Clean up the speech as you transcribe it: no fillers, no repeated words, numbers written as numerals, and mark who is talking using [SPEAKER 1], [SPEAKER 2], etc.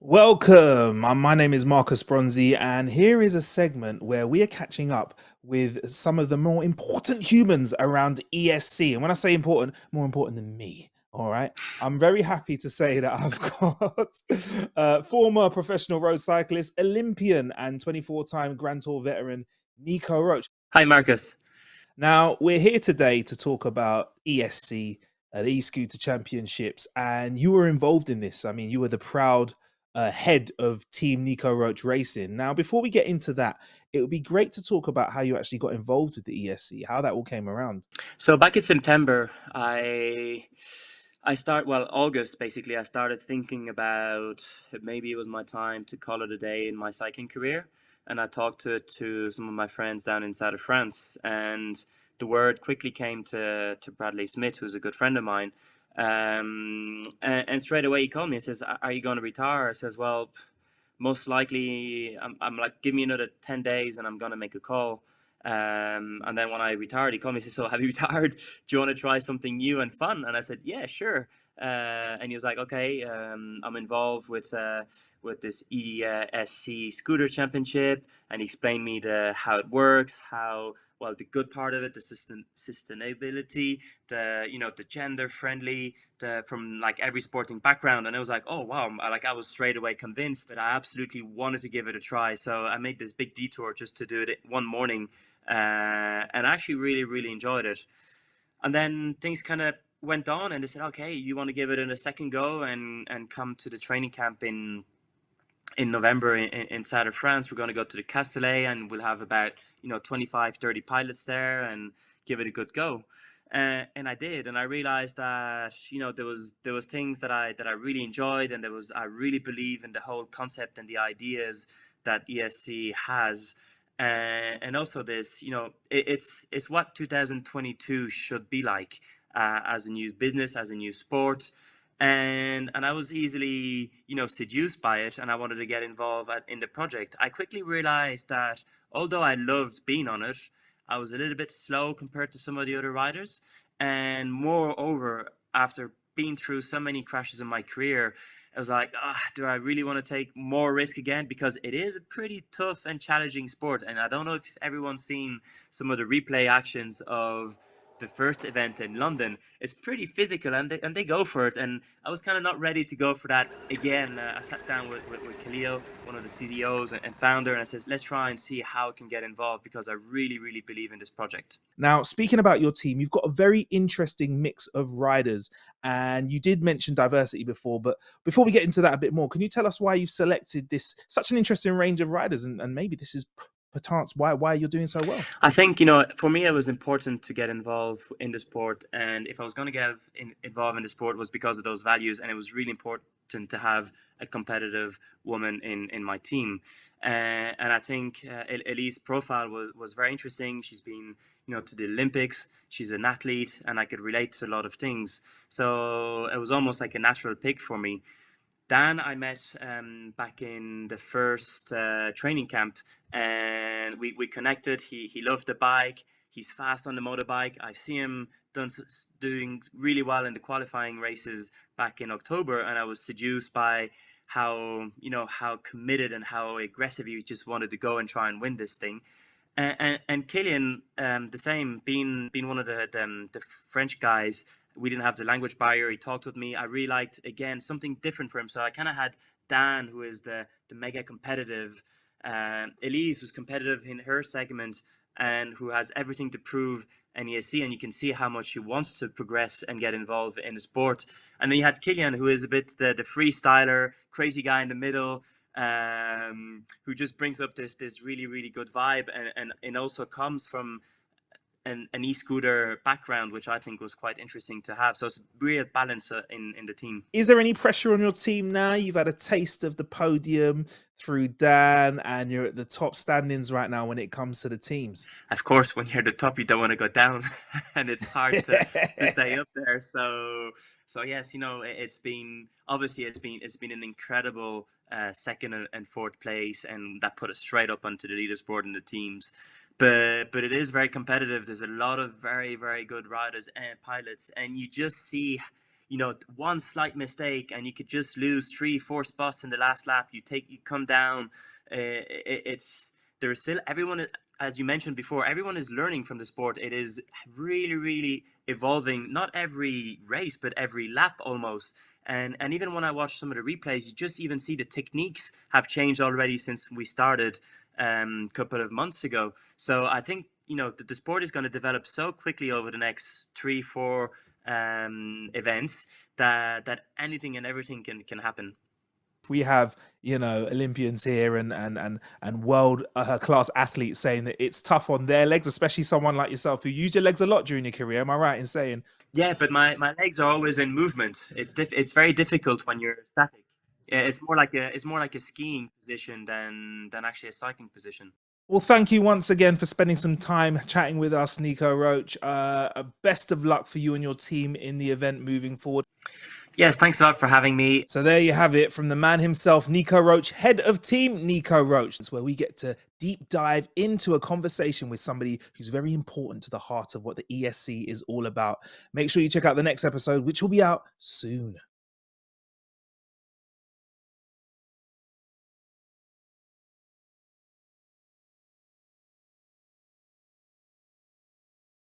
[SPEAKER 1] Welcome. My name is Marcus Bronzy, and here is a segment where we are catching up with some of the more important humans around ESC. And when I say important, more important than me. All right. I'm very happy to say that I've got former professional road cyclist, Olympian, and 24-time Grand Tour veteran Nico Roche.
[SPEAKER 2] Hi, Marcus.
[SPEAKER 1] Now, we're here today to talk about ESC, the eScooter Championships, and you were involved in this. I mean, you were the proud head of Team Nico Roche Racing. Now, before we get into that, it would be great to talk about how you actually got involved with the ESC, how that all came around.
[SPEAKER 2] So back in September, August basically. I started thinking about maybe it was my time to call it a day in my cycling career, and I talked to some of my friends down in south of France, and the word quickly came to Bradley Smith, who's a good friend of mine. And straight away he called me and says, "Are you going to retire?" I says, "Well, most likely." I'm like, "Give me another 10 days and I'm going to make a call." And then when I retired, he called me and said, "So have you retired? Do you want to try something new and fun?" And I said, "Yeah, sure." And he was like, "Okay, I'm involved with this ESC Scooter Championship," and he explained me how it works, how well the good part of it, the sustainability, the gender friendly, from like every sporting background. And I was like, "Oh wow!" I was straight away convinced that I absolutely wanted to give it a try. So I made this big detour just to do it one morning, and I actually really enjoyed it. And then things kind of went on, and they said, "Okay, you want to give it a second go and come to the training camp in November in south of France. We're going to go to the Castellet, and we'll have about 25, 30 pilots there, and give it a good go." And I did, and I realized that there was things that I really enjoyed, and I really believe in the whole concept and the ideas that ESC has. And also this, it's what 2022 should be like, as a new business, as a new sport. And I was easily seduced by it, and I wanted to get involved in the project. I quickly realized that although I loved being on it, I was a little bit slow compared to some of the other riders. And moreover, after being through so many crashes in my career, I was like, do I really want to take more risk again? Because it is a pretty tough and challenging sport. And I don't know if everyone's seen some of the replay actions of the first event in London. It's pretty physical, and they go for it. And I was kind of not ready to go for that again. I sat down with Khalil, one of the CEOs and founder, and I says, "Let's try and see how I can get involved, because I really believe in this project."
[SPEAKER 1] Now, speaking about your team, you've got a very interesting mix of riders, and you did mention diversity before. But before we get into that a bit more, can you tell us why you've selected this such an interesting range of riders, and maybe this is perchance why you're doing so well?
[SPEAKER 2] I think, for me, it was important to get involved in the sport. And if I was going to get involved in the sport, it was because of those values. And it was really important to have a competitive woman in my team. And I think Elie's profile was very interesting. She's been, to the Olympics. She's an athlete, and I could relate to a lot of things. So it was almost like a natural pick for me. Dan, I met back in the first training camp, and we connected. He loved the bike. He's fast on the motorbike. I see him doing really well in the qualifying races back in October, and I was seduced by how committed and how aggressive he just wanted to go and try and win this thing. And Killian, the same, being one of the French guys. We didn't have the language barrier. He talked with me. I really liked, again, something different for him. So I kind of had Dan, who is the mega competitive. Elise, who's competitive in her segment and who has everything to prove in ESC, and you can see how much she wants to progress and get involved in the sport. And then you had Killian, who is a bit the freestyler, crazy guy in the middle, who just brings up this really good vibe, and also comes from an e-scooter background, which I think was quite interesting to have. So it's real balance in the team.
[SPEAKER 1] Is there any pressure on your team now? You've had a taste of the podium through Dan, and you're at the top standings right now when it comes to the teams.
[SPEAKER 2] Of course, when you're at the top, you don't want to go down, and it's hard to stay up there. So yes, it's been an incredible second and fourth place, and that put us straight up onto the leaderboard in the teams. But it is very competitive. There's a lot of very good riders and pilots, and you just see, one slight mistake and you could just lose 3-4 spots in the last lap. You come down. There's still everyone, as you mentioned before, everyone is learning from the sport. It is really, really evolving, not every race, but every lap almost. And even when I watch some of the replays, you just even see the techniques have changed already since we started a couple of months ago. So I think, the sport is going to develop so quickly over the next 3-4 events that anything and everything can happen.
[SPEAKER 1] We have, Olympians here and world class athletes saying that it's tough on their legs, especially someone like yourself who used your legs a lot during your career. Am I right in saying?
[SPEAKER 2] Yeah, but my legs are always in movement. It's very difficult when you're static. It's more like a skiing position than actually a cycling position.
[SPEAKER 1] Well, thank you once again for spending some time chatting with us, Nico Roche. Best of luck for you and your team in the event moving forward.
[SPEAKER 2] Yes, thanks a lot for having me.
[SPEAKER 1] So there you have it from the man himself, Nico Roche, head of team Nico Roche. It's where we get to deep dive into a conversation with somebody who's very important to the heart of what the ESC is all about. Make sure you check out the next episode, which will be out soon.